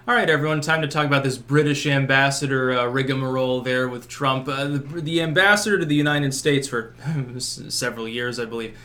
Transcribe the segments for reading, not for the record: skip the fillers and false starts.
All right, everyone, time to talk about this British ambassador rigmarole there with Trump. The ambassador to the United States for several years, I believe.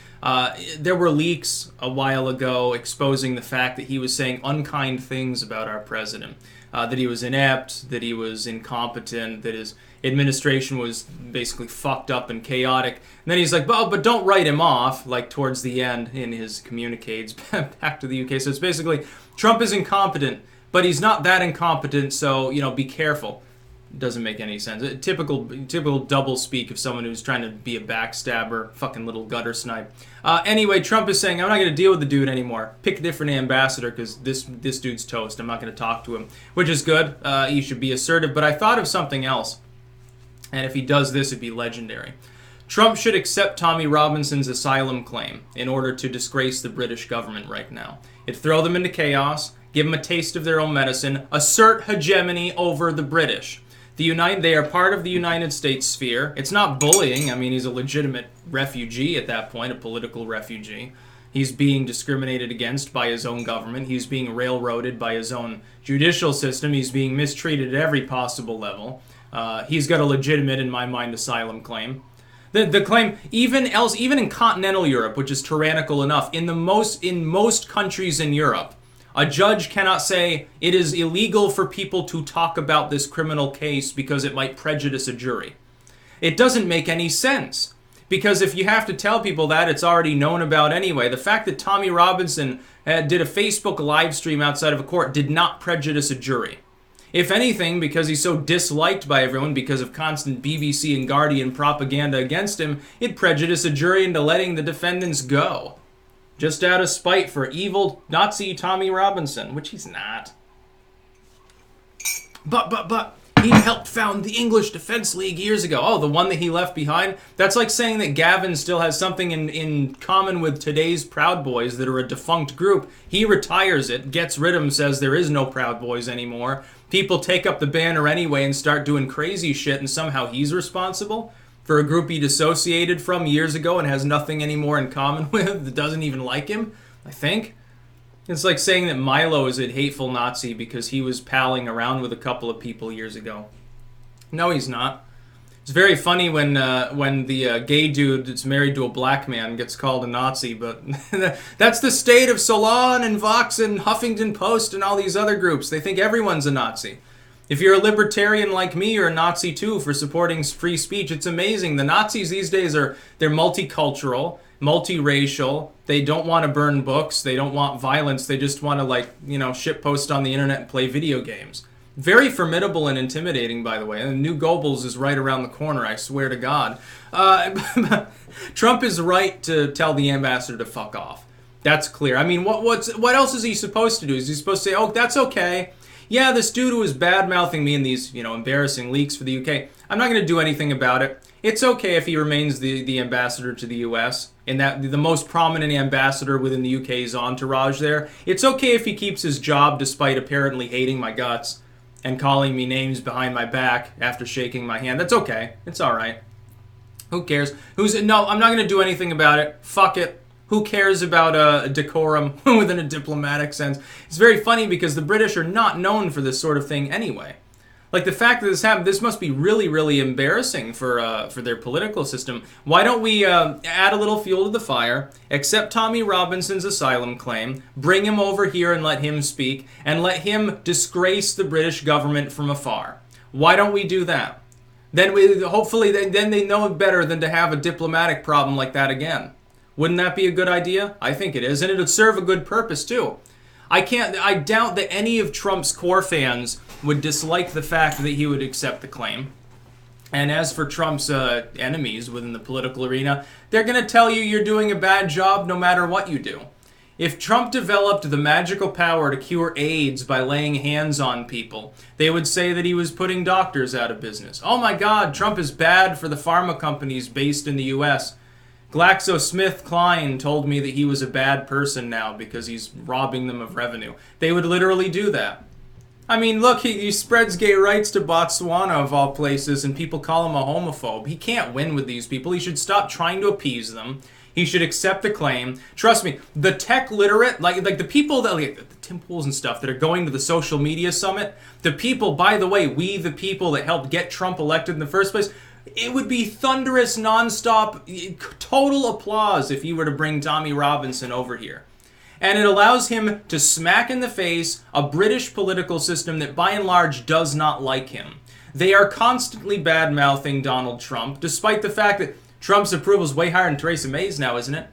There were leaks a while ago exposing the fact that he was saying unkind things about our president. That he was inept, that he was incompetent, that his administration was basically fucked up and chaotic. And then he's like, well, but don't write him off, like towards the end in his communiques back to the UK. So it's basically, Trump is incompetent, but he's not that incompetent, so, be careful. It doesn't make any sense. Typical double speak of someone who's trying to be a backstabber, fucking little gutter snipe. Anyway, Trump is saying, I'm not going to deal with the dude anymore. Pick a different ambassador because this dude's toast. I'm not going to talk to him, which is good. He should be assertive, but I thought of something else. And if he does this, it'd be legendary. Trump should accept Tommy Robinson's asylum claim in order to disgrace the British government right now. It'd throw them into chaos, give them a taste of their own medicine, assert hegemony over the British. They are part of the United States sphere. It's not bullying. I mean, he's a legitimate refugee at that point, a political refugee. He's being discriminated against by his own government. He's being railroaded by his own judicial system. He's being mistreated at every possible level. He's got a legitimate, in my mind, asylum claim. The claim, even in continental Europe, which is tyrannical enough, in most countries in Europe, a judge cannot say it is illegal for people to talk about this criminal case because it might prejudice a jury. It doesn't make any sense. Because if you have to tell people that, it's already known about anyway. The fact that Tommy Robinson did a Facebook live stream outside of a court did not prejudice a jury. If anything, because he's so disliked by everyone because of constant BBC and Guardian propaganda against him, it prejudiced a jury into letting the defendants go. Just out of spite for evil Nazi Tommy Robinson, which he's not. But he helped found the English Defence League years ago. Oh, the one that he left behind? That's like saying that Gavin still has something in common with today's Proud Boys that are a defunct group. He retires it, gets rid of them, says there is no Proud Boys anymore. People take up the banner anyway and start doing crazy shit, and somehow he's responsible for a group he dissociated from years ago and has nothing anymore in common with, that doesn't even like him, I think. It's like saying that Milo is a hateful Nazi because he was palling around with a couple of people years ago. No, he's not. It's very funny when the gay dude that's married to a black man gets called a Nazi, but that's the state of Salon and Vox and Huffington Post and all these other groups. They think everyone's a Nazi. If you're a libertarian like me, you're a Nazi too for supporting free speech. It's amazing. The Nazis these days they're multicultural, multiracial. They don't want to burn books. They don't want violence. They just want to shitpost on the internet and play video games. Very formidable and intimidating, by the way. And the new Goebbels is right around the corner, I swear to God. Trump is right to tell the ambassador to fuck off. That's clear. I mean, what else is he supposed to do? Is he supposed to say, oh, that's okay. Yeah, this dude who was bad-mouthing me in these, embarrassing leaks for the UK, I'm not going to do anything about it. It's okay if he remains the ambassador to the US, and that the most prominent ambassador within the UK's entourage there. It's okay if he keeps his job despite apparently hating my guts and calling me names behind my back after shaking my hand. That's okay. It's all right. Who cares? No, I'm not going to do anything about it. Fuck it. Who cares about decorum within a diplomatic sense? It's very funny because the British are not known for this sort of thing anyway. Like the fact that this happened, this must be really, really embarrassing for their political system. Why don't we add a little fuel to the fire, accept Tommy Robinson's asylum claim, bring him over here and let him speak, and let him disgrace the British government from afar? Why don't we do that? Then hopefully they know it better than to have a diplomatic problem like that again. Wouldn't that be a good idea? I think it is, and it would serve a good purpose too. I doubt that any of Trump's core fans would dislike the fact that he would accept the claim. And as for Trump's enemies within the political arena, they're going to tell you you're doing a bad job no matter what you do. If Trump developed the magical power to cure AIDS by laying hands on people, they would say that he was putting doctors out of business. Oh my God, Trump is bad for the pharma companies based in the US. GlaxoSmithKline told me that he was a bad person now because he's robbing them of revenue. They would literally do that. I mean, look, he spreads gay rights to Botswana, of all places, and people call him a homophobe. He can't win with these people. He should stop trying to appease them. He should accept the claim. Trust me, the tech literate, like the people that, like the Tim Pools and stuff that are going to the social media summit, the people, by the way, we the people that helped get Trump elected in the first place, it would be thunderous, nonstop, total applause if you were to bring Tommy Robinson over here. And it allows him to smack in the face a British political system that by and large does not like him. They are constantly bad-mouthing Donald Trump, despite the fact that Trump's approval is way higher than Theresa May's now, isn't it?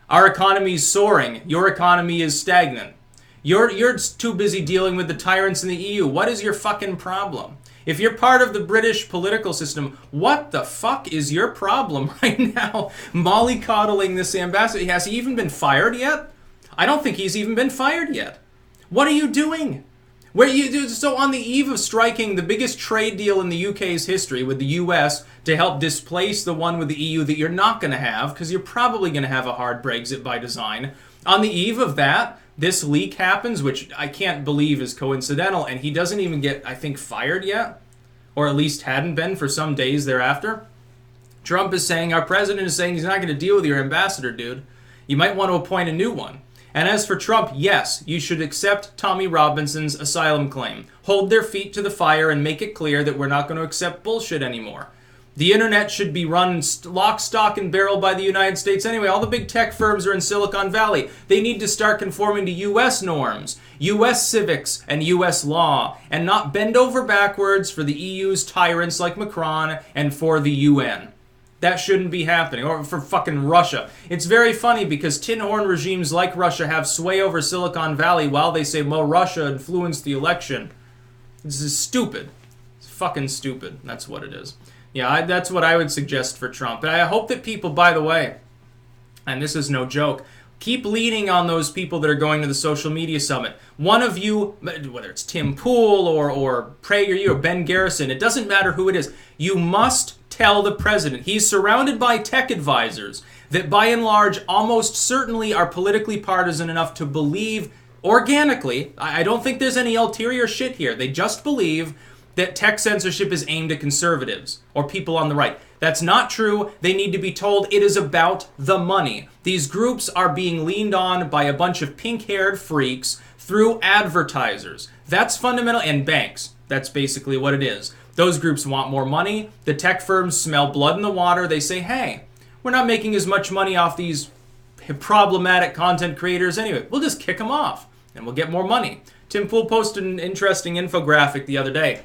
Our economy is soaring. Your economy is stagnant. You're too busy dealing with the tyrants in the EU. What is your fucking problem? If you're part of the British political system, what the fuck is your problem right now? Mollycoddling this ambassador. Has he even been fired yet? I don't think he's even been fired yet. What are you doing? So on the eve of striking the biggest trade deal in the UK's history with the US to help displace the one with the EU that you're not going to have, because you're probably going to have a hard Brexit by design, on the eve of that, this leak happens, which I can't believe is coincidental, and he doesn't even get, I think, fired yet, or at least hadn't been for some days thereafter. Trump is saying, our president is saying he's not going to deal with your ambassador, dude. You might want to appoint a new one. And as for Trump, yes, you should accept Tommy Robinson's asylum claim. Hold their feet to the fire and make it clear that we're not going to accept bullshit anymore. The internet should be run lock, stock, and barrel by the United States anyway. All the big tech firms are in Silicon Valley. They need to start conforming to U.S. norms, U.S. civics, and U.S. law, and not bend over backwards for the EU's tyrants like Macron and for the UN. That shouldn't be happening. Or for fucking Russia. It's very funny because tin horn regimes like Russia have sway over Silicon Valley while they say, well, Russia influenced the election. This is stupid. It's fucking stupid. That's what it is. Yeah, that's what I would suggest for Trump. And I hope that people, by the way, and this is no joke, keep leaning on those people that are going to the social media summit. One of you, whether it's Tim Pool or PragerU or Ben Garrison, it doesn't matter who it is, you must tell the president, he's surrounded by tech advisors that by and large almost certainly are politically partisan enough to believe organically, I don't think there's any ulterior shit here, they just believe that tech censorship is aimed at conservatives or people on the right. That's not true. They need to be told it is about the money. These groups are being leaned on by a bunch of pink-haired freaks through advertisers. That's fundamental, and banks. That's basically what it is. Those groups want more money. The tech firms smell blood in the water. They say, hey, we're not making as much money off these problematic content creators anyway. We'll just kick them off, and we'll get more money. Tim Pool posted an interesting infographic the other day.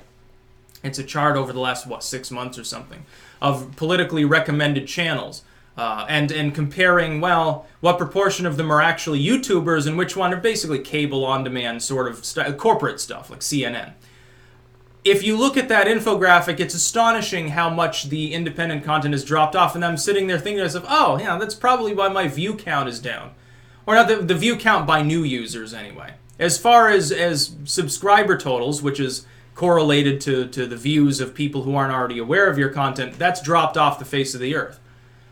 It's a chart over the last, 6 months or something, of politically recommended channels. And comparing, well, what proportion of them are actually YouTubers and which one are basically cable on-demand sort of corporate stuff, like CNN. If you look at that infographic, it's astonishing how much the independent content has dropped off, and I'm sitting there thinking to myself, oh, yeah, that's probably why my view count is down. Or not the view count by new users, anyway. As far as subscriber totals, which is correlated to the views of people who aren't already aware of your content, that's dropped off the face of the earth.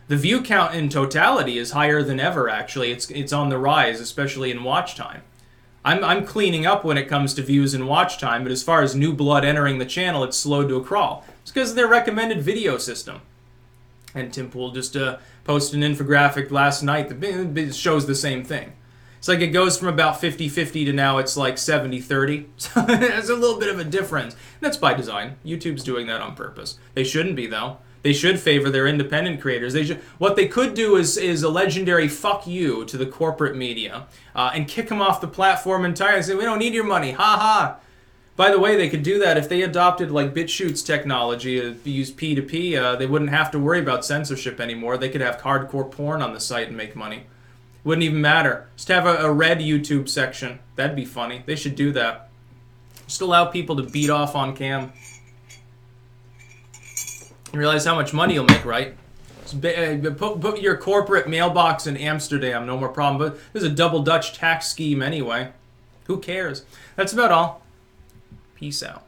The view count in totality is higher than ever, actually. It's on the rise, especially in watch time. I'm cleaning up when it comes to views and watch time, but as far as new blood entering the channel, it's slowed to a crawl. It's because of their recommended video system. And Tim Pool just posted an infographic last night that shows the same thing. It's like it goes from about 50-50 to now it's like 70-30. So there's a little bit of a difference. That's by design. YouTube's doing that on purpose. They shouldn't be, though. They should favor their independent creators. What they could do is a legendary fuck you to the corporate media and kick them off the platform entirely. Say, we don't need your money. Ha ha. By the way, they could do that if they adopted like BitChute's technology to use P2P. They wouldn't have to worry about censorship anymore. They could have hardcore porn on the site and make money. Wouldn't even matter. Just have a red YouTube section. That'd be funny. They should do that. Just allow people to beat off on cam. You realize how much money you'll make, right? Put your corporate mailbox in Amsterdam, no more problem. But there's a double Dutch tax scheme anyway. Who cares? That's about all. Peace out.